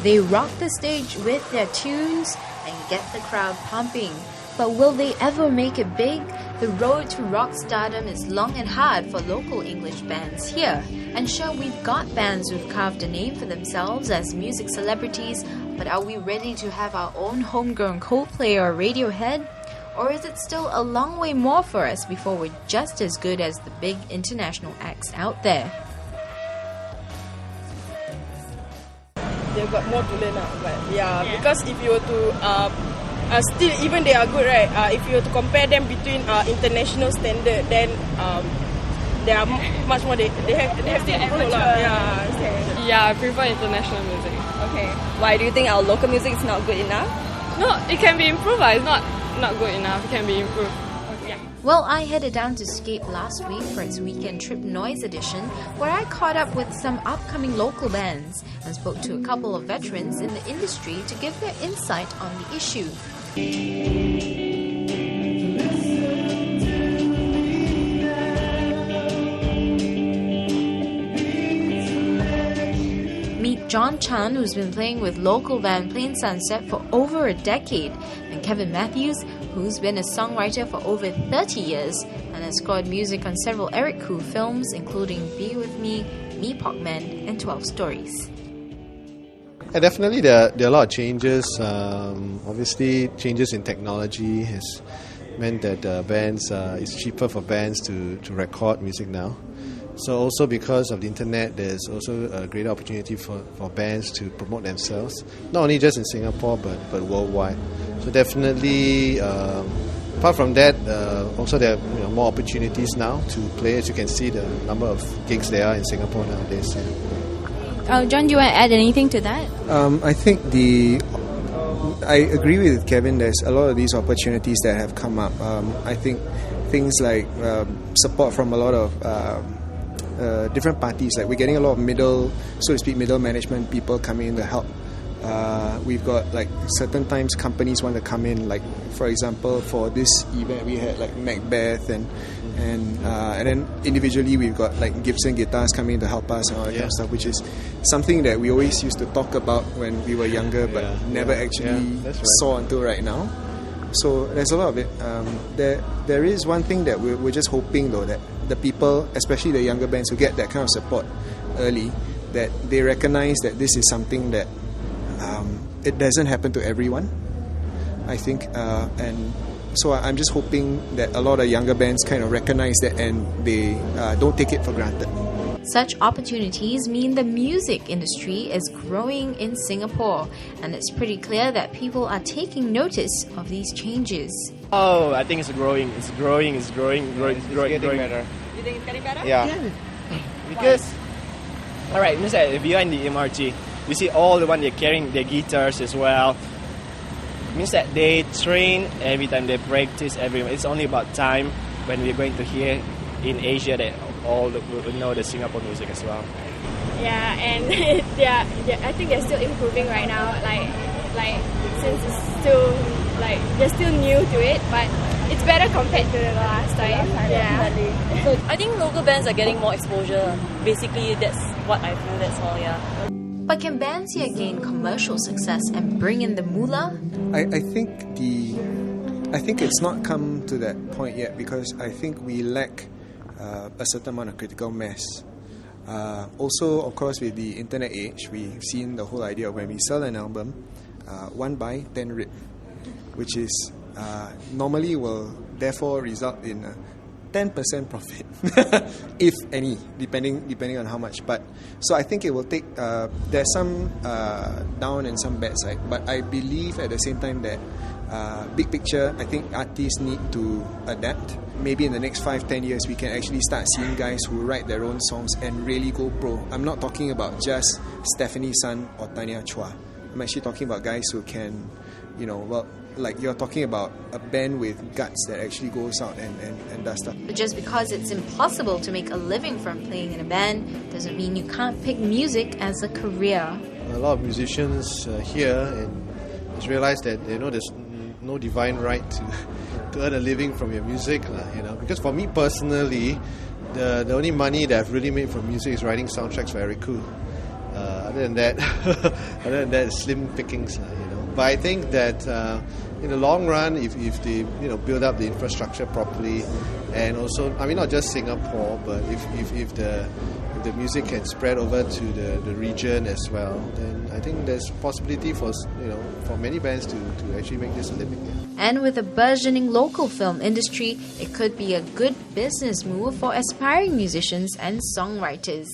They rock the stage with their tunes and get the crowd pumping. But will they ever make it big? The road to rock stardom is long and hard for local English bands here. And sure, we've got bands who've carved a name for themselves as music celebrities, but are we ready to have our own homegrown Coldplay or Radiohead? Or is it still a long way more for us before we're just as good as the big international acts out there? They've got more to learn, but because if you were to still, even they are good, right? If you were to compare them between international standard, then they are much more. They have to improve. Yeah, I prefer international music. Okay. Why do you think our local music is not good enough? No, it can be improved. It's not good enough. It can be improved. Okay. Well, I headed down to Scape last week for its weekend trip noise edition, where I caught up with some upcoming local bands and spoke to a couple of veterans in the industry to give their insight on the issue. Meet Jon Chan, who's been playing with local band Plainsunset for over a decade, and Kevin Mathews, who's been a songwriter for over 30 years and has scored music on several Eric Koo films, including Be With Me, Me Pok Man, and 12 Stories. Yeah, definitely there are a lot of changes. Obviously, changes in technology has meant that it's cheaper for bands to record music now. So also because of the internet, there's also a greater opportunity for bands to promote themselves, not only just in Singapore but worldwide. So definitely, apart from that, also there are more opportunities now to play. As you can see, the number of gigs there are in Singapore nowadays. John, do you want to add anything to that? I think I agree with Kevin. There's a lot of these opportunities that have come up. I think things like support from a lot of different parties. Like we're getting a lot of middle management people coming in to help. We've got like certain times companies want to come in. Like for example, for this event we had like Macbeth and then individually we've got like Gibson guitars coming in to help us and all that kind of stuff, which is something that we always used to talk about when we were younger, but never actually saw until right now. So there's a lot of it. There is one thing that we're just hoping though, that the people, especially the younger bands who get that kind of support early, that they recognize that this is something that it doesn't happen to everyone, I think, and so I'm just hoping that a lot of younger bands kind of recognize that and they don't take it for granted. Such opportunities mean the music industry is growing in Singapore, and it's pretty clear that people are taking notice of these changes. Oh, I think it's growing. It's growing better. You think it's getting better? Yeah. Because, alright, if you're in the MRT, you see all the one they're carrying their guitars as well. Means that they train every time, they practice everywhere. It's only about time when we're going to hear in Asia that all will know the Singapore music as well. Yeah, and I think they're still improving right now. Like since it's still they're still new to it, but it's better compared to the last time. Yeah. So I think local bands are getting more exposure. Basically, that's what I feel. That's all. Yeah. But can bands here gain commercial success and bring in the moolah? I think it's not come to that point yet, because I think we lack a certain amount of critical mass. Also, of course, with the internet age, we've seen the whole idea of when we sell an album, 1 buy, 10 rip, which is normally will therefore result in a 10% profit, if any, depending on how much. But so I think it will take. There's some down and some bad side, but I believe at the same time that big picture, I think artists need to adapt. Maybe in the next 5-10 years, we can actually start seeing guys who write their own songs and really go pro. I'm not talking about just Stephanie Sun or Tanya Chua. I'm actually talking about guys who can, like you're talking about a band with guts that actually goes out and does stuff. But just because it's impossible to make a living from playing in a band doesn't mean you can't pick music as a career. A lot of musicians here and just realize that there's no divine right to earn a living from your music, Because for me personally, the only money that I've really made from music is writing soundtracks for Eric Koo. Other than that, slim pickings, But I think that in the long run, if they build up the infrastructure properly, and also, not just Singapore, but if the music can spread over to the region as well, then I think there's possibility for many bands to actually make this a living. And with a burgeoning local film industry, it could be a good business move for aspiring musicians and songwriters.